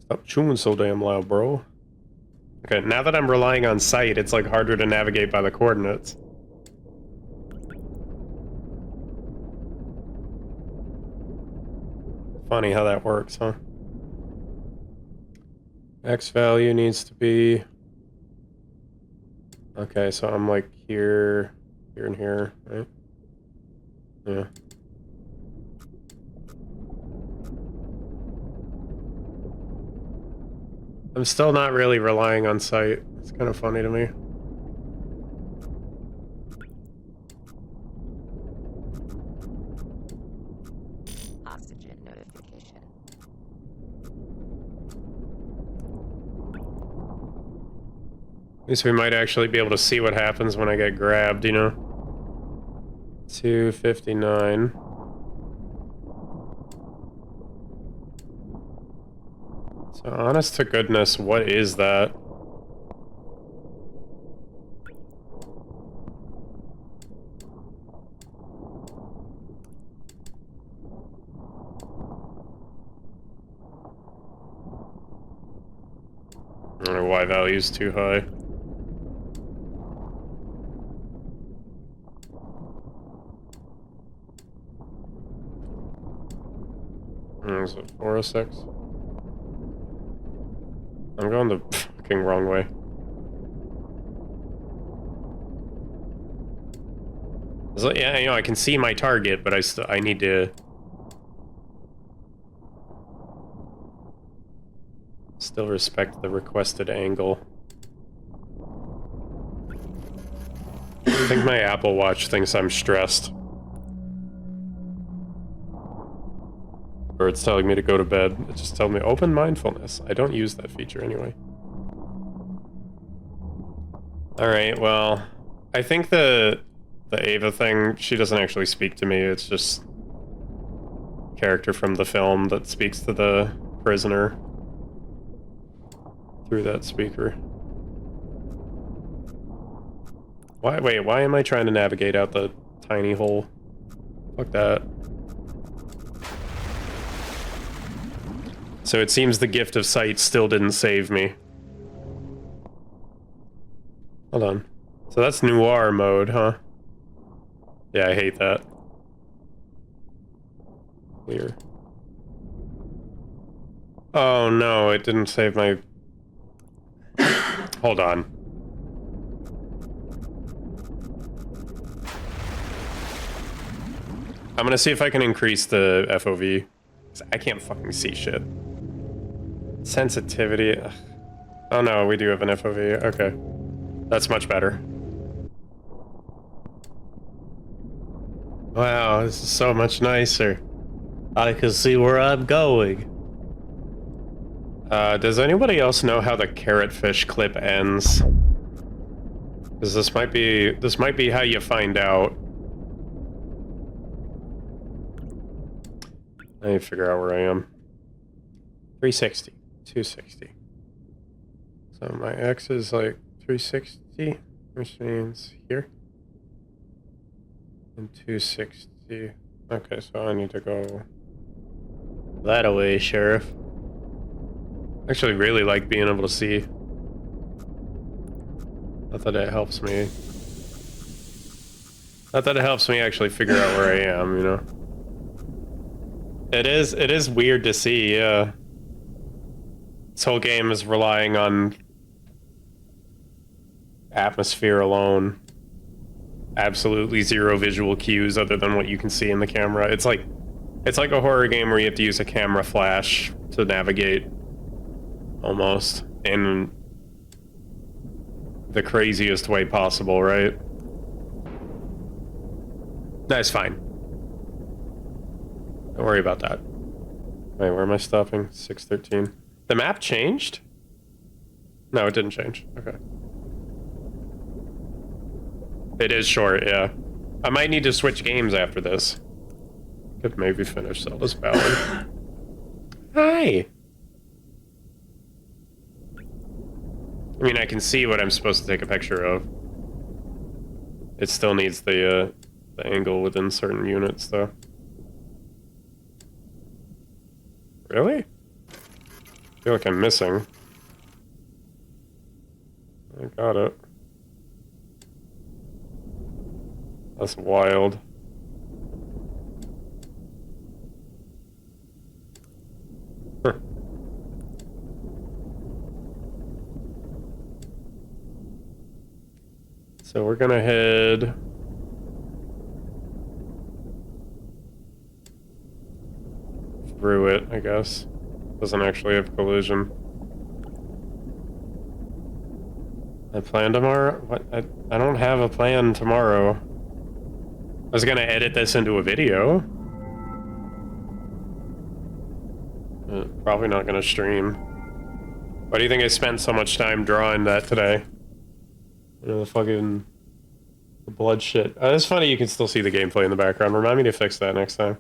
Stop chewing so damn loud, bro. Okay, now that I'm relying on sight, it's like harder to navigate by the coordinates. Funny how that works, huh? X value needs to be... Okay, so I'm like here, here and here, right? Yeah. I'm still not really relying on sight. It's kind of funny to me. Oxygen notification. At least we might actually be able to see what happens when I get grabbed, you know? 259. So honest to goodness, what is that? I don't know why value's too high. Is it 406? I'm going the fucking wrong way. Yeah, you know, I can see my target, but I need to still respect the requested angle. I think my Apple Watch thinks I'm stressed. Or it's telling me to go to bed. It just tells me open mindfulness. I don't use that feature anyway. Alright, well, I think the Ava thing, she doesn't actually speak to me. It's just character from the film that speaks to the prisoner through that speaker. Wait, why am I trying to navigate out the tiny hole? Fuck that. So it seems the gift of sight still didn't save me. Hold on. So that's noir mode, huh? Yeah, I hate that. Clear. Oh no, it didn't save my... Hold on. I'm gonna see if I can increase the FOV. I can't fucking see shit. Sensitivity. Ugh. Oh no, we do have an FOV. Okay. That's much better. Wow, this is so much nicer. I can see where I'm going. Does anybody else know how the carrotfish clip ends? Because this might be how you find out. I need to figure out where I am. 360, 260. So my X is like 360, which means here. And 260. Okay, so I need to go that away, Sheriff. I actually really like being able to see. Not that it helps me. Not that it helps me actually figure out where I am, you know? It is weird to see, yeah. This whole game is relying on atmosphere alone. Absolutely zero visual cues other than what you can see in the camera. It's like a horror game where you have to use a camera flash to navigate. Almost. In the craziest way possible, right? That's fine. Don't worry about that. Wait, where am I stopping? 613. The map changed? No, it didn't change. Okay. It is short, yeah. I might need to switch games after this. Could maybe finish Zelda's Ballad. Hi! I mean, I can see what I'm supposed to take a picture of. It still needs the angle within certain units, though. Really? I feel like I'm missing. I got it. That's wild. Huh. So we're gonna head through it, I guess. Doesn't actually have collision. I plan tomorrow? What? I don't have a plan tomorrow. I was gonna edit this into a video. Probably not gonna stream. Why do you think I spent so much time drawing that today? You know, the fucking... the blood shit. It's funny you can still see the gameplay in the background. Remind me to fix that next time.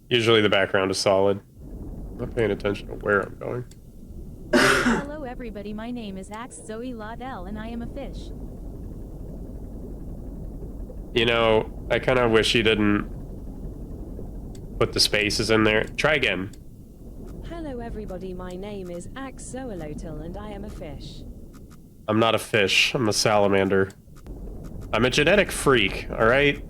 Usually the background is solid. I'm not paying attention to where I'm going. Hello everybody, my name is Zoey Laudel and I am a fish. You know, I kind of wish you didn't put the spaces in there. Try again. Hello everybody, my name is Zoelotel and I am a fish. I'm not a fish. I'm a salamander. I'm a genetic freak, alright?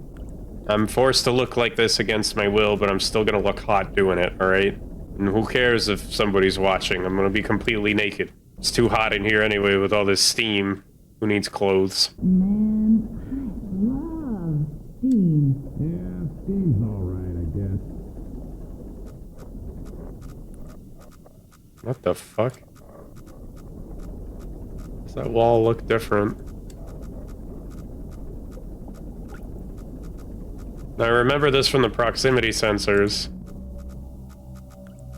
I'm forced to look like this against my will, but I'm still gonna look hot doing it, alright? And who cares if somebody's watching? I'm gonna be completely naked. It's too hot in here anyway with all this steam. Who needs clothes? Man, I love steam. Yeah, steam's alright, I guess. What the fuck? Does that wall look different? Now I remember this from the proximity sensors.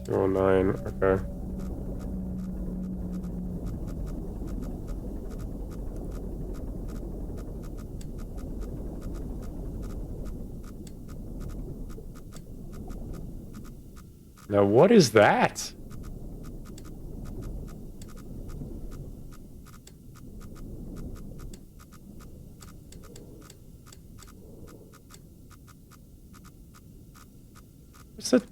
209, okay. Now what is that? What's that?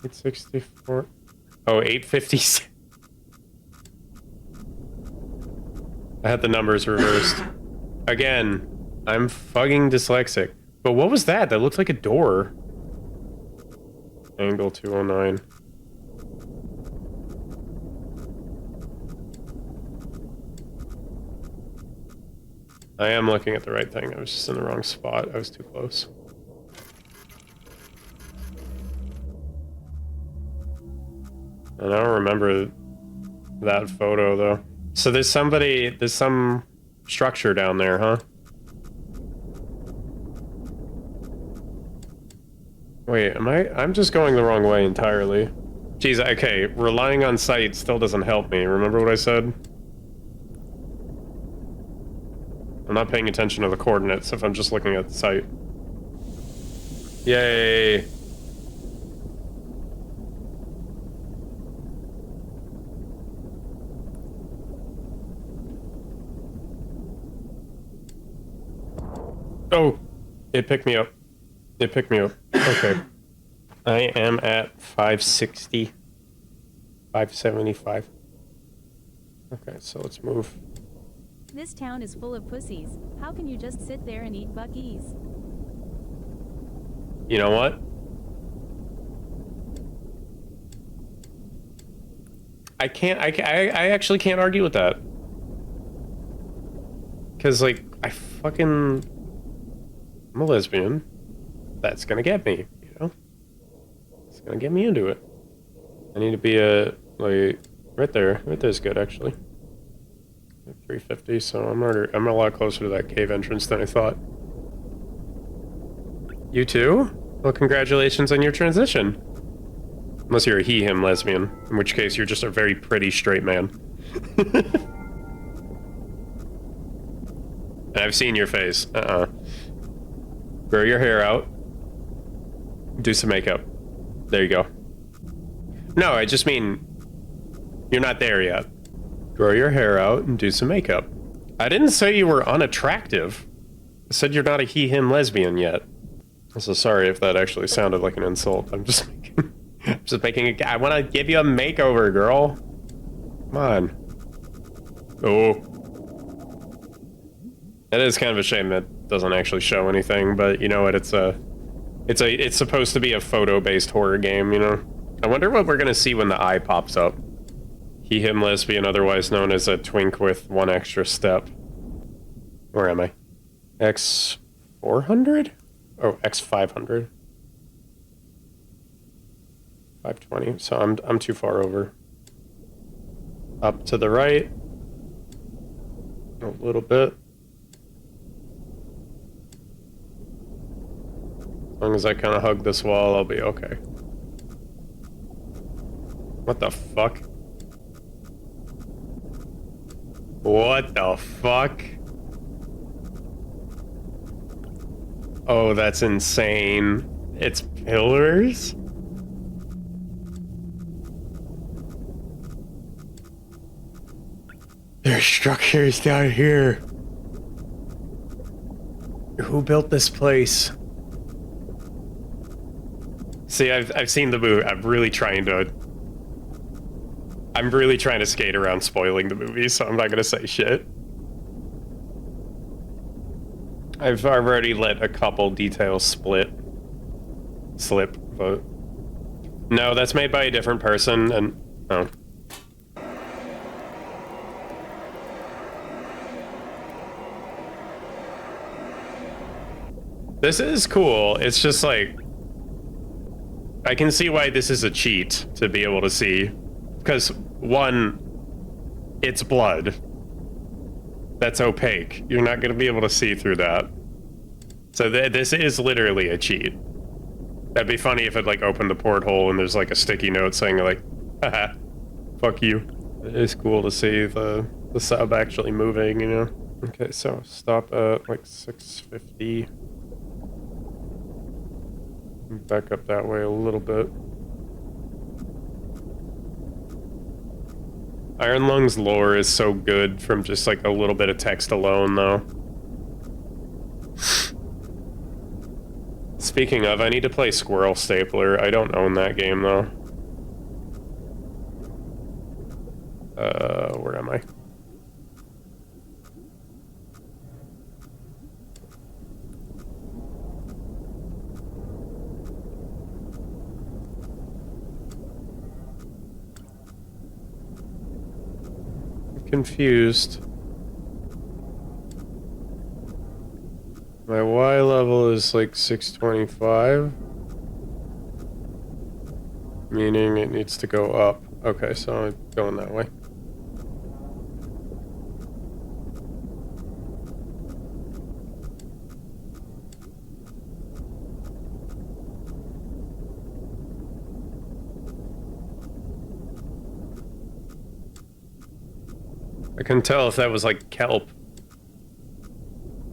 $864. Oh, $856. I had the numbers reversed. Again, I'm fucking dyslexic. But what was that? That looked like a door. Angle 209. I am looking at the right thing. I was just in the wrong spot. I was too close. I don't remember that photo though. So there's some structure down there, huh? Wait, I'm just going the wrong way entirely. Jeez, okay, relying on sight still doesn't help me. Remember what I said? I'm not paying attention to the coordinates if I'm just looking at the site. Yay! Oh! It picked me up. It picked me up. Okay. I am at 560. 575. Okay, so let's move. This town is full of pussies. How can you just sit there and eat Buc-ee's? You know what? I actually can't argue with that. Cause like, I'm a lesbian. That's gonna get me, you know? It's gonna get me into it. I need to be like, right there. Right there's good, actually. 350, so I'm a lot closer to that cave entrance than I thought. You too? Well, congratulations on your transition. Unless you're a he-him lesbian, in which case you're just a very pretty straight man. I've seen your face. Grow your hair out. Do some makeup. There you go. No, I just mean, you're not there yet. Grow your hair out and do some makeup. I didn't say you were unattractive. I said you're not a he-him lesbian yet. So sorry if that actually sounded like an insult. I'm just making I want to give you a makeover, girl. Come on. Oh. It is kind of a shame that doesn't actually show anything, but you know what? It's supposed to be a photo-based horror game, you know? I wonder what we're gonna see when the eye pops up. He, him, lesbian, otherwise known as a twink with one extra step. Where am I? X400? Oh, X500. 520. So I'm too far over. Up to the right. A little bit. As long as I kind of hug this wall, I'll be okay. What the fuck? What the fuck? Oh, that's insane. It's pillars? There's structures down here. Who built this place? See, I've seen the movie. I'm really trying to skate around spoiling the movie, so I'm not gonna say shit. I've already let a couple details slip, but no, that's made by a different person, and oh. This is cool. It's just like, I can see why this is a cheat to be able to see, because one, it's blood. That's opaque. You're not going to be able to see through that. So this is literally a cheat. That'd be funny if it like opened the porthole and there's like a sticky note saying like, haha, fuck you. It is cool to see the sub actually moving, you know? Okay, so stop at like 650. Back up that way a little bit. Iron Lung's lore is so good from just like a little bit of text alone, though. Speaking of, I need to play Squirrel Stapler. I don't own that game, though. Where am I? Confused. My Y level is like 625, meaning it needs to go up. Okay, so I'm going that way. I couldn't tell if that was like kelp.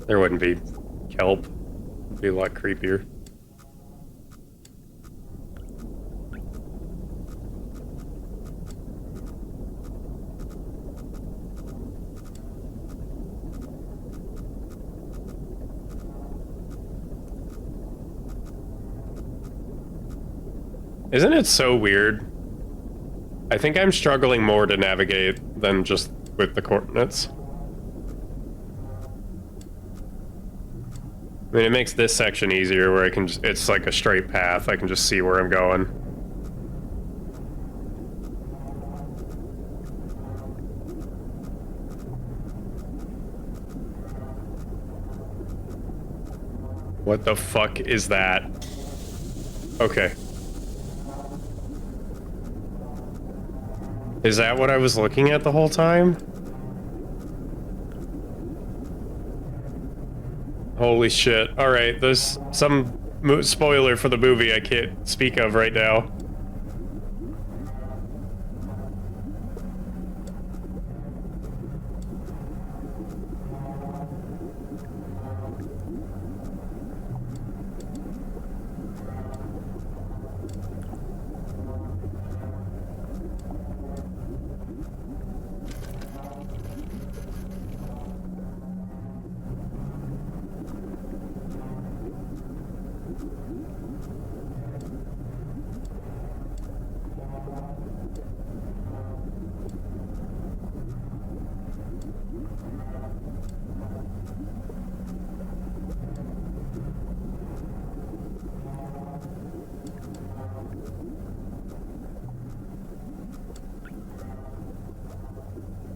There wouldn't be kelp. It'd be a lot creepier. Isn't it so weird? I think I'm struggling more to navigate than just with the coordinates. I mean, it makes this section easier where I can just, it's like a straight path. I can just see where I'm going. What the fuck is that? Okay. Is that what I was looking at the whole time? Holy shit. Alright, there's some spoiler for the movie I can't speak of right now.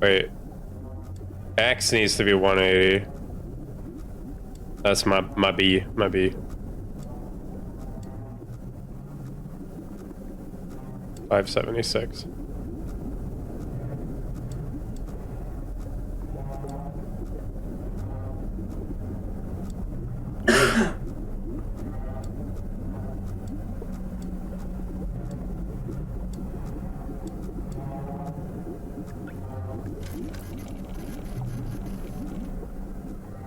Wait. X needs to be 180. That's my B. 576.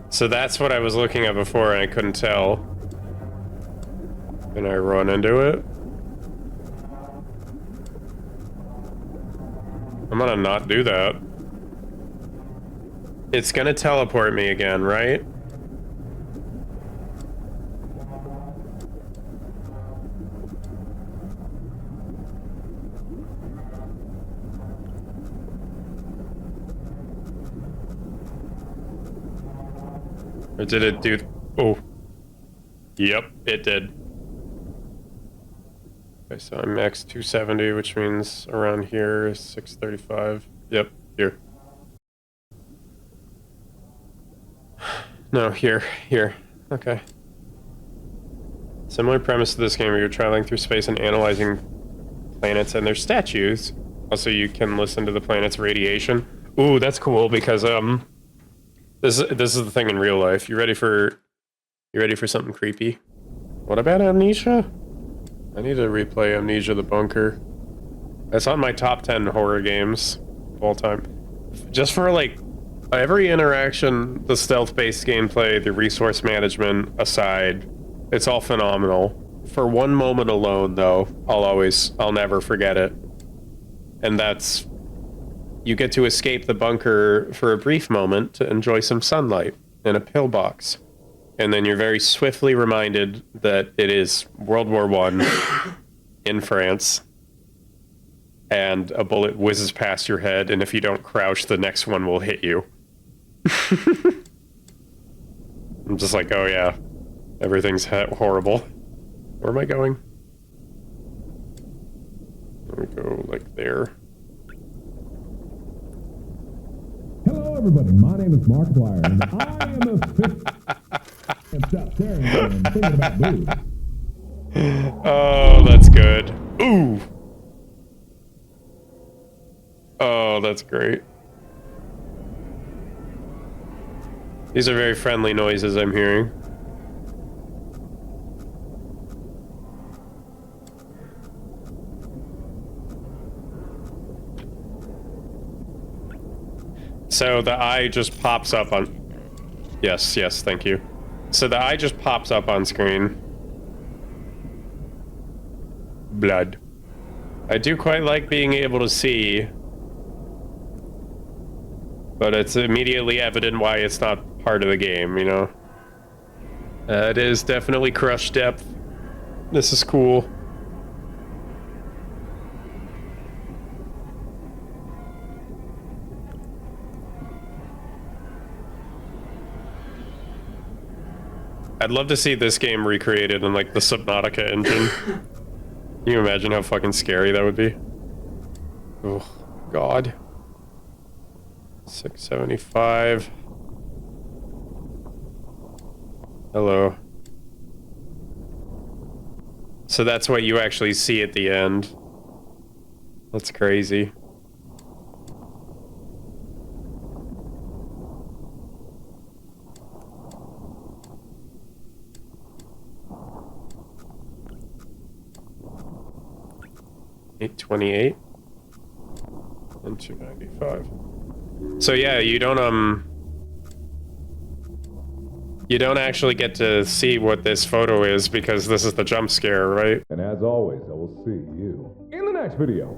So that's what I was looking at before and I couldn't tell. Can I run into it? I'm gonna not do that. It's gonna teleport me again, right? Or did it do... Oh. Yep, it did. Okay, so I'm max 270, which means around here is 635. Yep, here. No, here. Okay. Similar premise to this game where you're traveling through space and analyzing planets and their statues. Also, you can listen to the planet's radiation. Ooh, that's cool because this is the thing in real life. You ready for something creepy? What about Amnesia? I need to replay Amnesia the Bunker. That's on my top 10 horror games of all time. Just for like every interaction, the stealth-based gameplay, the resource management aside, it's all phenomenal. For one moment alone, though, I'll never forget it. And that's, you get to escape the bunker for a brief moment to enjoy some sunlight in a pillbox. And then you're very swiftly reminded that it is World War I in France. And a bullet whizzes past your head, and if you don't crouch, the next one will hit you. I'm just like, oh yeah, everything's horrible. Where am I going? Let me go like there. Hello, everybody. My name is Markiplier, and I am a fish. And stop staring at me and thinking about boobs. Oh, that's good. Ooh. Oh, that's great. These are very friendly noises I'm hearing. So the eye just pops up on... Yes, thank you. So the eye just pops up on screen. Blood. I do quite like being able to see, but it's immediately evident why it's not part of the game, you know? It is definitely crush depth. This is cool. I'd love to see this game recreated in like the Subnautica engine. Can you imagine how fucking scary that would be? Oh, God. 675. Hello. So that's what you actually see at the end. That's crazy. $828 and $295. So yeah, you don't actually get to see what this photo is because this is the jump scare, right? And as always, I will see you in the next video.